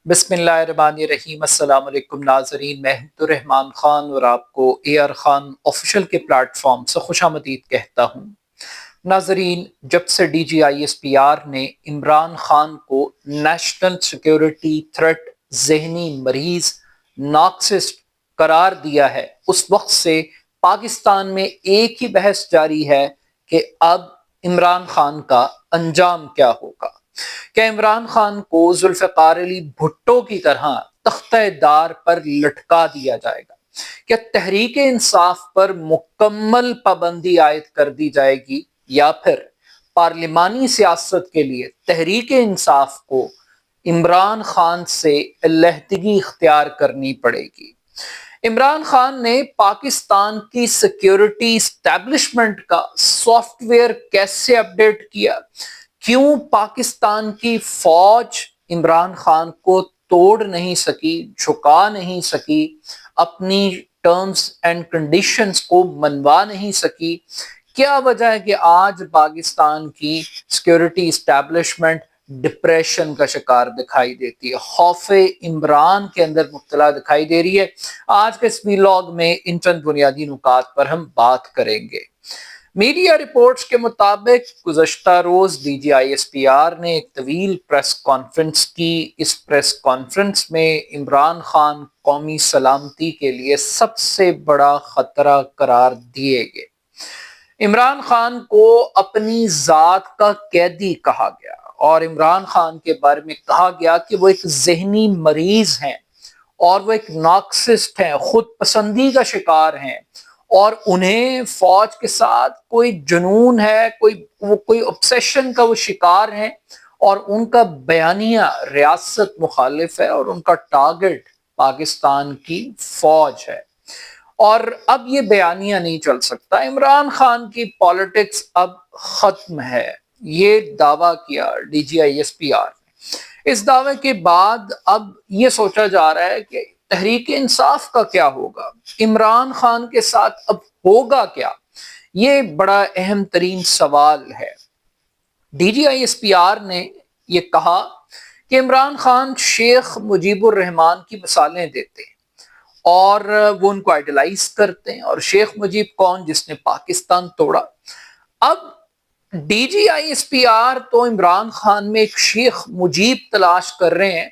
بسم اللہ الرحمن الرحیم۔ السلام علیکم ناظرین، میں الرحمن خان اور آپ کو اے آر خان آفیشیل کے پلیٹ فارم سے خوش آمدید کہتا ہوں۔ ناظرین، جب سے D G I S P R نے عمران خان کو نیشنل سیکیورٹی تھریٹ، ذہنی مریض، نارکسسٹ قرار دیا ہے، اس وقت سے پاکستان میں ایک ہی بحث جاری ہے کہ اب عمران خان کا انجام کیا ہوگا۔ کیا عمران خان کو ذوالفقار علی بھٹو کی طرح تختہ دار پر لٹکا دیا جائے گا؟ کیا تحریک انصاف پر مکمل پابندی عائد کر دی جائے گی، یا پھر پارلیمانی سیاست کے لیے تحریک انصاف کو عمران خان سے علیحدگی اختیار کرنی پڑے گی؟ عمران خان نے پاکستان کی سیکیورٹی اسٹیبلشمنٹ کا سافٹ ویئر کیسے اپڈیٹ کیا؟ کیوں پاکستان کی فوج عمران خان کو توڑ نہیں سکی، جھکا نہیں سکی، اپنی ٹرمز اینڈ کنڈیشنز کو منوا نہیں سکی؟ کیا وجہ ہے کہ آج پاکستان کی سیکیورٹی اسٹیبلشمنٹ ڈپریشن کا شکار دکھائی دیتی ہے، خوف عمران کے اندر مبتلا دکھائی دے رہی ہے؟ آج کے اس ویلاگ میں ان چند بنیادی نکات پر ہم بات کریں گے۔ میڈیا رپورٹس کے مطابق گزشتہ روز D G I S P R نے ایک طویل پریس کانفرنس کی۔ اس پریس کانفرنس میں عمران خان قومی سلامتی کے لیے سب سے بڑا خطرہ قرار دیے گئے۔ عمران خان کو اپنی ذات کا قیدی کہا گیا اور عمران خان کے بارے میں کہا گیا کہ وہ ایک ذہنی مریض ہیں اور وہ ایک نارکسسٹ ہیں، خود پسندی کا شکار ہیں، اور انہیں فوج کے ساتھ کوئی جنون ہے، کوئی obsession کا وہ شکار ہیں، اور ان کا بیانیہ ریاست مخالف ہے اور ان کا ٹارگٹ پاکستان کی فوج ہے۔ اور اب یہ بیانیہ نہیں چل سکتا، عمران خان کی پالیٹکس اب ختم ہے، یہ دعویٰ کیا D G I S P R نے۔ اس دعوے کے بعد اب یہ سوچا جا رہا ہے کہ تحریک انصاف کا کیا ہوگا، عمران خان کے ساتھ اب ہوگا کیا؟ یہ بڑا اہم ترین سوال ہے۔ D G I S P R نے یہ کہا کہ عمران خان شیخ مجیب الرحمان کی مثالیں دیتے ہیں اور وہ ان کو آئیڈلائز کرتے ہیں، اور شیخ مجیب کون؟ جس نے پاکستان توڑا۔ اب D G I S P R تو عمران خان میں ایک شیخ مجیب تلاش کر رہے ہیں،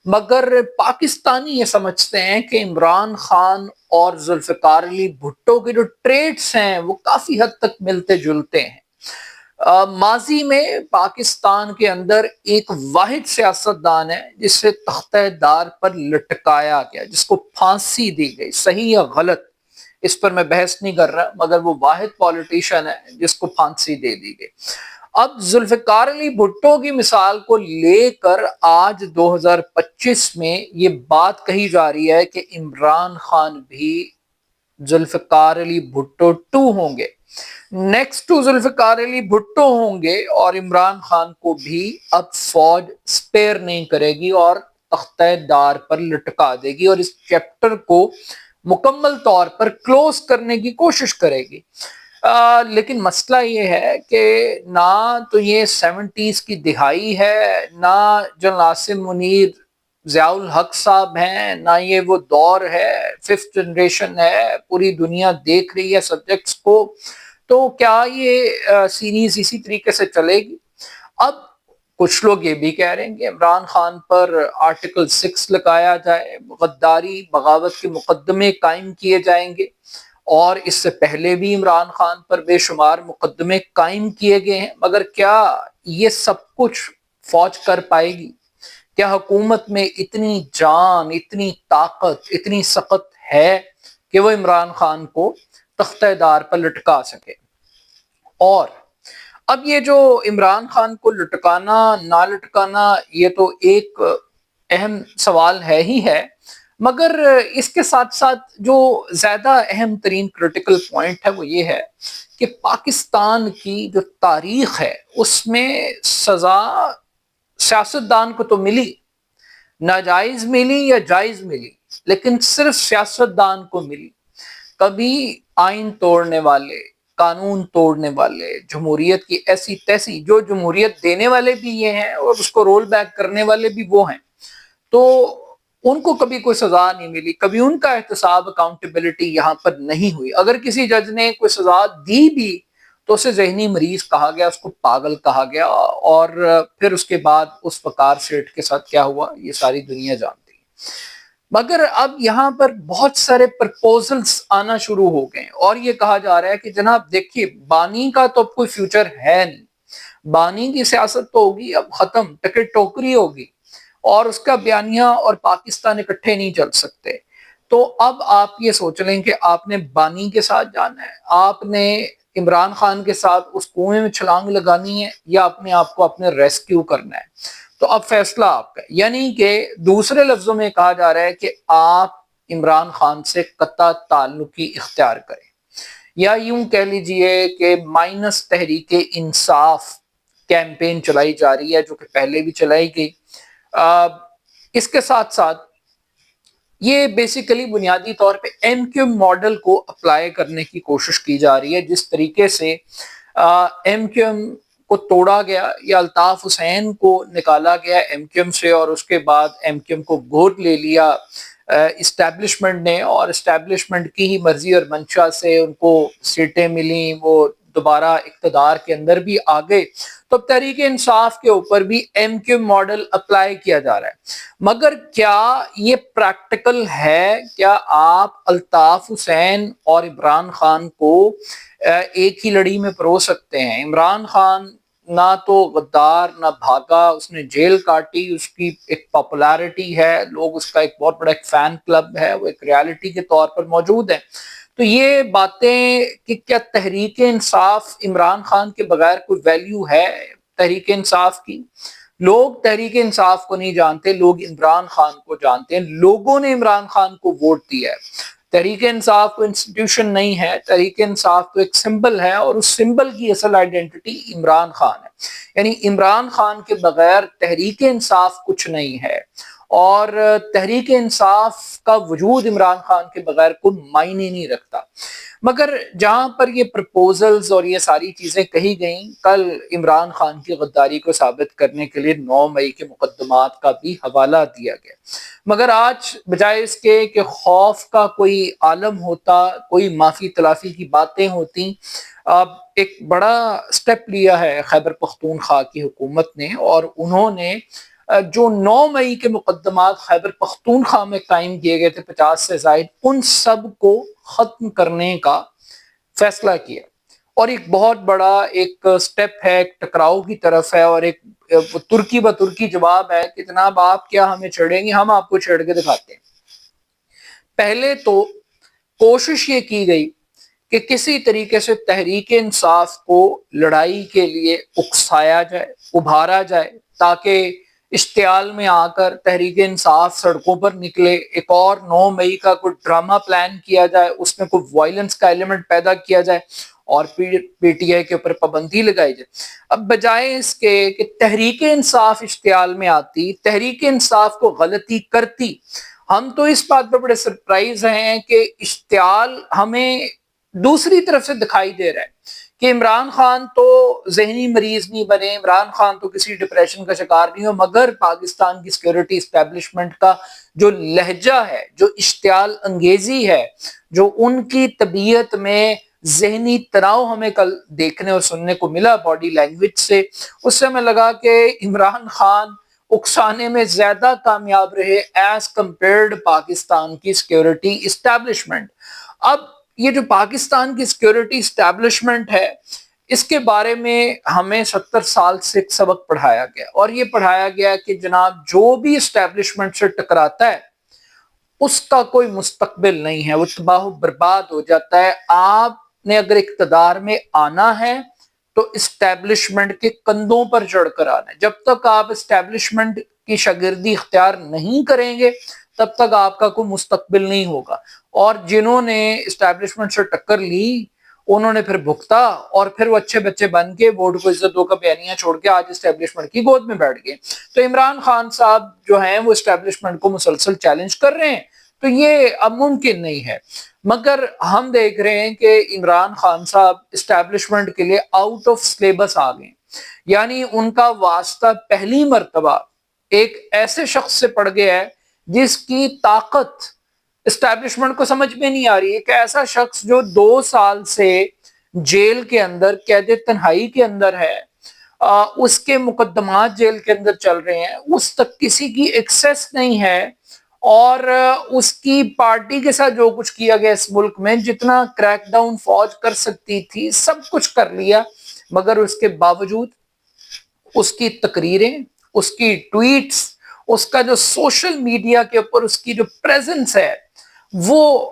مگر پاکستانی یہ سمجھتے ہیں کہ عمران خان اور ذوالفقار علی بھٹو کے جو ٹریٹس ہیں وہ کافی حد تک ملتے جلتے ہیں۔ ماضی میں پاکستان کے اندر ایک واحد سیاستدان ہے جسے تختہ دار پر لٹکایا گیا، جس کو پھانسی دی گئی، صحیح یا غلط اس پر میں بحث نہیں کر رہا، مگر وہ واحد پولیٹیشین ہے جس کو پھانسی دے دی گئی۔ اب ذوالفقار علی بھٹو کی مثال کو لے کر آج 2025 میں یہ بات کہی جا رہی ہے کہ عمران خان بھی ذوالفقار علی بھٹو 2 ہوں گے، نیکسٹ ٹو ذوالفقار علی بھٹو ہوں گے، اور عمران خان کو بھی اب فوج سپیر نہیں کرے گی اور تختہ دار پر لٹکا دے گی اور اس چیپٹر کو مکمل طور پر کلوز کرنے کی کوشش کرے گی۔ لیکن مسئلہ یہ ہے کہ نہ تو یہ 70s کی دہائی ہے، نہ جنرل عاصم منیر ضیاء الحق صاحب ہیں، نہ یہ وہ دور ہے، 5th جنریشن ہے، پوری دنیا دیکھ رہی ہے سبجیکٹس کو، تو کیا یہ سیریز اسی طریقے سے چلے گی؟ اب کچھ لوگ یہ بھی کہہ رہے ہیں کہ عمران خان پر آرٹیکل 6 لگایا جائے، غداری بغاوت کے مقدمے قائم کیے جائیں گے، اور اس سے پہلے بھی عمران خان پر بے شمار مقدمے قائم کیے گئے ہیں، مگر کیا یہ سب کچھ فوج کر پائے گی؟ کیا حکومت میں اتنی جان، اتنی طاقت، اتنی سخت ہے کہ وہ عمران خان کو تختہ دار پر لٹکا سکے؟ اور اب یہ جو عمران خان کو لٹکانا نہ لٹکانا، یہ تو ایک اہم سوال ہے ہی ہے، مگر اس کے ساتھ ساتھ جو زیادہ اہم ترین کریٹیکل پوائنٹ ہے وہ یہ ہے کہ پاکستان کی جو تاریخ ہے اس میں سزا سیاستدان کو تو ملی، ناجائز ملی یا جائز ملی، لیکن صرف سیاستدان کو ملی۔ کبھی آئین توڑنے والے، قانون توڑنے والے، جمہوریت کی ایسی تیسی، جو جمہوریت دینے والے بھی یہ ہیں اور اس کو رول بیک کرنے والے بھی وہ ہیں، تو ان کو کبھی کوئی سزا نہیں ملی، کبھی ان کا احتساب اکاؤنٹیبلٹی یہاں پر نہیں ہوئی۔ اگر کسی جج نے کوئی سزا دی بھی تو اسے ذہنی مریض کہا گیا، اس کو پاگل کہا گیا، اور پھر اس کے بعد اس وقار سیٹھ کے ساتھ کیا ہوا یہ ساری دنیا جانتی ہے۔ مگر اب یہاں پر بہت سارے پرپوزلز آنا شروع ہو گئے اور یہ کہا جا رہا ہے کہ جناب دیکھیے، بانی کا تو اب کوئی فیوچر ہے نہیں، بانی کی سیاست تو ہوگی اب ختم، ٹکٹ ٹوکری ہوگی، اور اس کا بیانیہ اور پاکستان اکٹھے نہیں چل سکتے۔ تو اب آپ یہ سوچ لیں کہ آپ نے بانی کے ساتھ جانا ہے، آپ نے عمران خان کے ساتھ اس کنویں میں چھلانگ لگانی ہے، یا اپنے آپ کو اپنے ریسکیو کرنا ہے۔ تو اب فیصلہ آپ کا ہے، یعنی کہ دوسرے لفظوں میں کہا جا رہا ہے کہ آپ عمران خان سے قطع تعلقی اختیار کریں، یا یوں کہہ لیجئے کہ مائنس تحریک انصاف کیمپین چلائی جا رہی ہے، جو کہ پہلے بھی چلائی گئی۔ اس کے ساتھ ساتھ یہ بیسیکلی بنیادی طور پہ ایم کیو ماڈل کو اپلائی کرنے کی کوشش کی جا رہی ہے، جس طریقے سے ایم کیو ایم کو توڑا گیا یا الطاف حسین کو نکالا گیا ایم کیو ایم سے، اور اس کے بعد ایم کیو ایم کو گود لے لیا اسٹیبلشمنٹ نے، اور اسٹیبلشمنٹ کی ہی مرضی اور منشا سے ان کو سیٹیں ملیں، وہ دوبارہ اقتدار کے اندر بھی آ گئے۔ تو تحریک انصاف کے اوپر بھی ایم کیو ماڈل اپلائی کیا جا رہا ہے، مگر کیا یہ پریکٹیکل ہے؟ کیا آپ الطاف حسین اور عمران خان کو ایک ہی لڑی میں پرو سکتے ہیں؟ عمران خان نہ تو غدار نہ بھاگا، اس نے جیل کاٹی، اس کی ایک پاپولیرٹی ہے، لوگ اس کا ایک بہت بڑا ایک فین کلب ہے، وہ ایک ریالٹی کے طور پر موجود ہے۔ تو یہ باتیں کہ کیا تحریک انصاف عمران خان کے بغیر کوئی ویلیو ہے تحریک انصاف کی؟ لوگ تحریک انصاف کو نہیں جانتے، لوگ عمران خان کو جانتے ہیں، لوگوں نے عمران خان کو ووٹ دیا ہے۔ تحریک انصاف کو انسٹیٹیوشن نہیں ہے، تحریک انصاف تو ایک سمبل ہے، اور اس سمبل کی اصل آئیڈینٹی عمران خان ہے۔ یعنی عمران خان کے بغیر تحریک انصاف کچھ نہیں ہے، اور تحریک انصاف کا وجود عمران خان کے بغیر کوئی معنی نہیں رکھتا۔ مگر جہاں پر یہ پرپوزلز اور یہ ساری چیزیں کہی گئیں، کل عمران خان کی غداری کو ثابت کرنے کے لیے 9 مئی کے مقدمات کا بھی حوالہ دیا گیا، مگر آج بجائے اس کے کہ خوف کا کوئی عالم ہوتا، کوئی معافی تلافی کی باتیں ہوتی، اب ایک بڑا سٹیپ لیا ہے خیبر پختونخوا کی حکومت نے، اور انہوں نے جو 9 مئی کے مقدمات خیبر پختونخوا میں قائم کیے گئے تھے 50 سے زائد، ان سب کو ختم کرنے کا فیصلہ کیا، اور ایک بہت بڑا ایک سٹیپ ہے، ایک ٹکراؤ کی طرف ہے، اور ایک ترکی بترکی جواب ہے کہ جناب آپ کیا ہمیں چھیڑیں گے، ہم آپ کو چھیڑ کے دکھاتے ہیں۔ پہلے تو کوشش یہ کی گئی کہ کسی طریقے سے تحریک انصاف کو لڑائی کے لیے اکسایا جائے، ابھارا جائے، تاکہ اشتعال میں آ کر تحریک انصاف سڑکوں پر نکلے، ایک اور 9 مئی کا کوئی ڈرامہ پلان کیا جائے، اس میں کوئی وائلنس کا ایلیمنٹ پیدا کیا جائے، اور پی ٹی آئی کے اوپر پابندی لگائی جائے۔ اب بجائے اس کے کہ تحریک انصاف اشتعال میں آتی، تحریک انصاف کو غلطی کرتی، ہم تو اس بات پہ بڑے سرپرائز ہیں کہ اشتعال ہمیں دوسری طرف سے دکھائی دے رہا ہے کہ عمران خان تو ذہنی مریض نہیں بنے، عمران خان تو کسی ڈپریشن کا شکار نہیں ہو، مگر پاکستان کی سیکیورٹی اسٹیبلشمنٹ کا جو لہجہ ہے، جو اشتعال انگیزی ہے، جو ان کی طبیعت میں ذہنی تناؤ ہمیں کل دیکھنے اور سننے کو ملا باڈی لینگویج سے، اس سے ہمیں لگا کہ عمران خان اکسانے میں زیادہ کامیاب رہے ایز کمپیئرڈ پاکستان کی سیکیورٹی اسٹیبلشمنٹ۔ اب یہ جو پاکستان کی سیکیورٹی اسٹیبلشمنٹ ہے، اس کے بارے میں ہمیں 70 سال سے ایک سبق پڑھایا گیا، اور یہ پڑھایا گیا کہ جناب جو بھی اسٹیبلشمنٹ سے ٹکراتا ہے اس کا کوئی مستقبل نہیں ہے، وہ تباہ و برباد ہو جاتا ہے۔ آپ نے اگر اقتدار میں آنا ہے تو اسٹیبلشمنٹ کے کندھوں پر چڑھ کر آنا ہے۔ جب تک آپ اسٹیبلشمنٹ کی شاگردی اختیار نہیں کریں گے تب تک آپ کا کوئی مستقبل نہیں ہوگا، اور جنہوں نے اسٹیبلشمنٹ سے ٹکر لی انہوں نے پھر بھگتا، اور پھر وہ اچھے بچے بن کے ووٹ کو عزت دو کا بیانیہ چھوڑ کے آج اسٹیبلشمنٹ کی گود میں بیٹھ گئے۔ تو عمران خان صاحب جو ہیں وہ اسٹیبلشمنٹ کو مسلسل چیلنج کر رہے ہیں، تو یہ اب ممکن نہیں ہے۔ مگر ہم دیکھ رہے ہیں کہ عمران خان صاحب اسٹیبلشمنٹ کے لیے آؤٹ آف سلیبس آ گئے، یعنی ان کا واسطہ پہلی مرتبہ ایک ایسے شخص سے پڑ گیا ہے جس کی طاقت اسٹیبلشمنٹ کو سمجھ میں نہیں آ رہی. ایک ایسا شخص جو 2 سال سے جیل کے اندر قید تنہائی کے اندر ہے, اس کے مقدمات جیل کے اندر چل رہے ہیں, اس تک کسی کی ایکسیس نہیں ہے, اور اس کی پارٹی کے ساتھ جو کچھ کیا گیا اس ملک میں, جتنا کریک ڈاؤن فوج کر سکتی تھی سب کچھ کر لیا, مگر اس کے باوجود اس کی تقریریں, اس کی ٹویٹس, اس کا جو سوشل میڈیا کے اوپر اس کی جو پریزنس ہے, وہ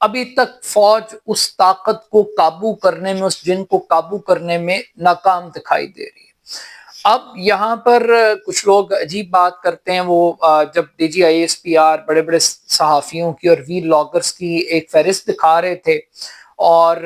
ابھی تک فوج اس طاقت کو قابو کرنے میں, اس جن کو قابو کرنے میں ناکام دکھائی دے رہی ہے. اب یہاں پر کچھ لوگ عجیب بات کرتے ہیں, وہ جب D G I S P R بڑے بڑے صحافیوں کی اور وی لاگرز کی ایک فہرست دکھا رہے تھے, اور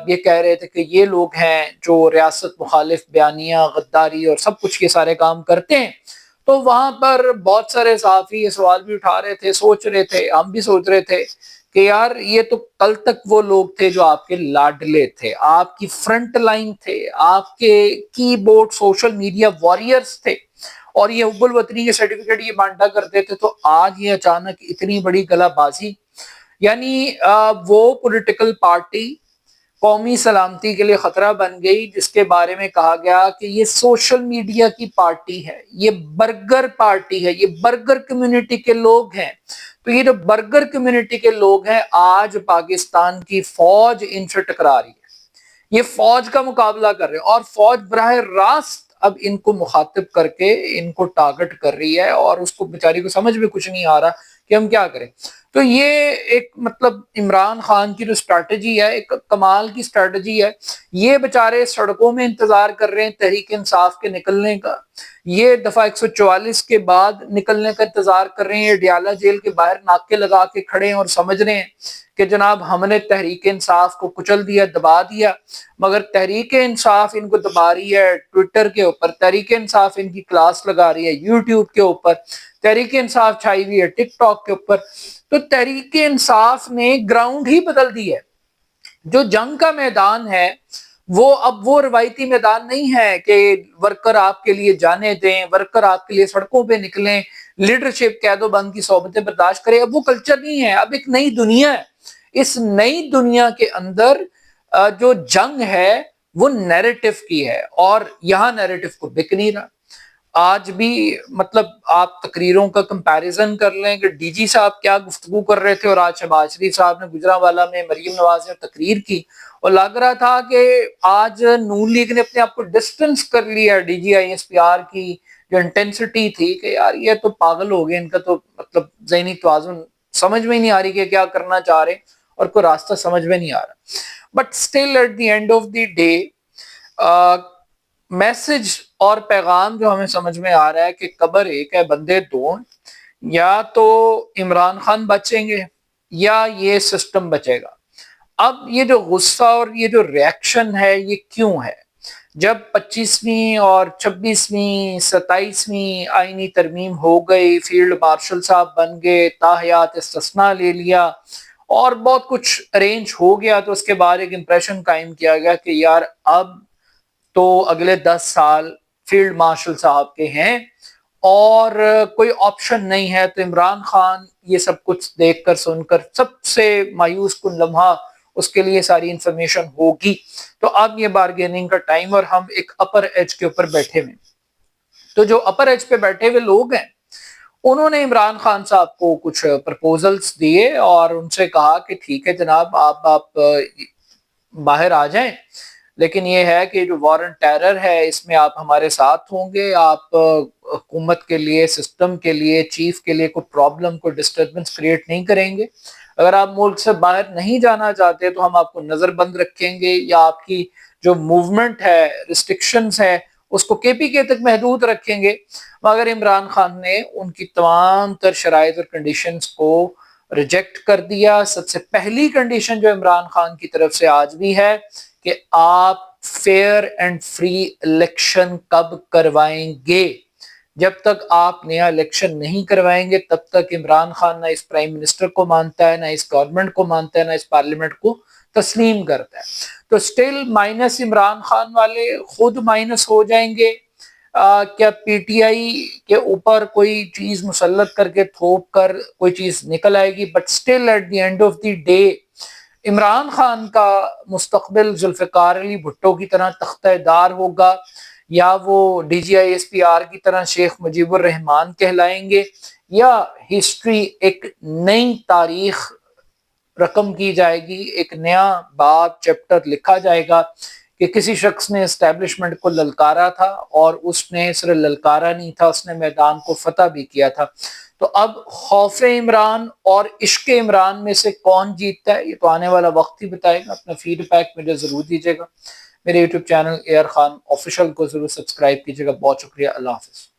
یہ کہہ رہے تھے کہ یہ لوگ ہیں جو ریاست مخالف بیانیہ, غداری اور سب کچھ یہ سارے کام کرتے ہیں, تو وہاں پر بہت سارے صحافی یہ سوال بھی اٹھا رہے تھے, سوچ رہے تھے, ہم بھی سوچ رہے تھے کہ یار یہ تو کل تک وہ لوگ تھے جو آپ کے لاڈلے تھے, آپ کی فرنٹ لائن تھے, آپ کے کی بورڈ سوشل میڈیا واریئرز تھے, اور یہ حب الوطنی کے سرٹیفکیٹ یہ بانٹا کرتے تھے, تو آج یہ اچانک اتنی بڑی گلہ بازی. یعنی وہ پولیٹیکل پارٹی قومی سلامتی کے لیے خطرہ بن گئی جس کے بارے میں کہا گیا کہ یہ سوشل میڈیا کی پارٹی ہے, یہ برگر پارٹی ہے, یہ برگر کمیونٹی کے لوگ ہیں. تو یہ جو برگر کمیونٹی کے لوگ ہیں, آج پاکستان کی فوج ان سے ٹکرا رہی ہے, یہ فوج کا مقابلہ کر رہے ہیں, اور فوج براہ راست اب ان کو مخاطب کر کے ان کو ٹارگٹ کر رہی ہے, اور اس کو بیچاری کو سمجھ میں کچھ نہیں آ رہا کہ ہم کیا کریں. تو یہ ایک مطلب عمران خان کی جو اسٹریٹجی ہے, ایک کمال کی اسٹریٹجی ہے. یہ بیچارے سڑکوں میں انتظار کر رہے ہیں تحریک انصاف کے نکلنے کا, یہ دفعہ 144 کے بعد نکلنے کا انتظار کر رہے ہیں, ڈیالہ جیل کے باہر ناکے لگا کے کھڑے ہیں اور سمجھ رہے ہیں کہ جناب ہم نے تحریک انصاف کو کچل دیا, دبا دیا. مگر تحریک انصاف ان کو دبا رہی ہے ٹویٹر کے اوپر, تحریک انصاف ان کی کلاس لگا رہی ہے یوٹیوب کے اوپر, تحریک انصاف چھائی ہوئی ہے ٹک ٹاک کے اوپر. تو تحریک انصاف نے گراؤنڈ ہی بدل دی ہے. جو جنگ کا میدان ہے وہ اب وہ روایتی میدان نہیں ہے کہ ورکر آپ کے لیے جانے دیں, ورکر آپ کے لیے سڑکوں پہ نکلیں, لیڈرشپ قید و بند کی صحبتیں برداشت کرے. اب وہ کلچر نہیں ہے, اب ایک نئی دنیا ہے. اس نئی دنیا کے اندر جو جنگ ہے وہ نیریٹو کی ہے, اور یہاں نیریٹو کو بک نہیں رہا. آج بھی مطلب آپ تقریروں کا کمپیریزن کر لیں کہ ڈی جی صاحب کیا گفتگو کر رہے تھے, اور آج شہباز شریف صاحب نے گجرانوالہ میں مریم نواز نے تقریر کی, اور لگ رہا تھا کہ آج نون لیگ نے اپنے آپ کو ڈسٹنس کر لیا D G I S P R کی جو انٹینسٹی تھی, کہ یار یہ تو پاگل ہو گئے, ان کا تو مطلب ذہنی توازن سمجھ میں نہیں آ رہی کہ کیا کرنا چاہ رہے, اور کوئی راستہ سمجھ میں نہیں آ رہا. But still at the end of the day message اور پیغام جو ہمیں سمجھ میں آ رہا ہے کہ قبر ایک ہے بندے دو ہیں, یا تو عمران خان بچیں گے یا یہ سسٹم بچے گا. اب یہ جو غصہ اور یہ جو ریاکشن ہے یہ کیوں ہے؟ جب 25ویں اور 26ویں 27ویں آئینی ترمیم ہو گئی, فیلڈ مارشل صاحب بن گئے, تاحیات استثناء لے لیا اور بہت کچھ ارینج ہو گیا, تو اس کے بعد ایک امپریشن قائم کیا گیا کہ یار اب تو اگلے 10 سال فیلڈ مارشل صاحب کے ہیں اور کوئی آپشن نہیں ہے. تو عمران خان یہ سب کچھ دیکھ کر سن کر سب سے مایوس کن لمحہ اس کے لیے ساری انفارمیشن ہوگی. تو اب یہ بارگیننگ کا ٹائم, اور ہم ایک اپر ایج کے اوپر بیٹھے ہوئے. تو جو اپر ایج پہ بیٹھے ہوئے لوگ ہیں انہوں نے عمران خان صاحب کو کچھ پرپوزلز دیے اور ان سے کہا کہ ٹھیک ہے جناب آپ باہر آ جائیں, لیکن یہ ہے کہ جو وار اینڈ ٹیرر ہے اس میں آپ ہمارے ساتھ ہوں گے, آپ حکومت کے لیے, سسٹم کے لیے, چیف کے لیے کوئی پرابلم, کوئی ڈسٹربنس کریٹ نہیں کریں گے. اگر آپ ملک سے باہر نہیں جانا چاہتے تو ہم آپ کو نظر بند رکھیں گے, یا آپ کی جو موومنٹ ہے, ریسٹرکشنز ہے, اس کو کے پی کے تک محدود رکھیں گے. مگر عمران خان نے ان کی تمام تر شرائط اور کنڈیشنز کو ریجیکٹ کر دیا. سب سے پہلی کنڈیشن جو عمران خان کی طرف سے آج بھی ہے کہ آپ فیئر اینڈ فری الیکشن کب کروائیں گے. جب تک آپ نیا الیکشن نہیں کروائیں گے تب تک عمران خان نہ اس پرائم منسٹر کو مانتا ہے, نہ اس گورنمنٹ کو مانتا ہے, نہ اس پارلیمنٹ کو تسلیم کرتا ہے. تو سٹل مائنس عمران خان والے خود مائنس ہو جائیں گے, کیا پی ٹی آئی کے اوپر کوئی چیز مسلط کر کے تھوپ کر کوئی چیز نکل آئے گی؟ But still at the end of the day Imran Khan کا مستقبل ذوالفقار علی بھٹو کی طرح تختہ دار ہوگا، یا وہ D G I S P R کی طرح شیخ مجیب الرحمان کہلائیں گے، یا ہسٹری ایک نئی تاریخ رقم کی جائے گی، ایک نیا باب چیپٹر لکھا جائے گا کہ کسی شخص نے اسٹیبلشمنٹ کو للکارا تھا اور اس نے صرف للکارا نہیں تھا، اس نے میدان کو فتح بھی کیا تھا۔ تو اب خوف عمران اور عشق عمران میں سے کون جیتتا ہے، یہ تو آنے والا وقت ہی بتائے گا۔ اپنا فیڈ بیک مجھے ضرور دیجیے گا۔ میرے YouTube channel AR Khan official کو ضرور سبسکرائب کیجیے گا۔ بہت شکریہ، اللہ حافظ۔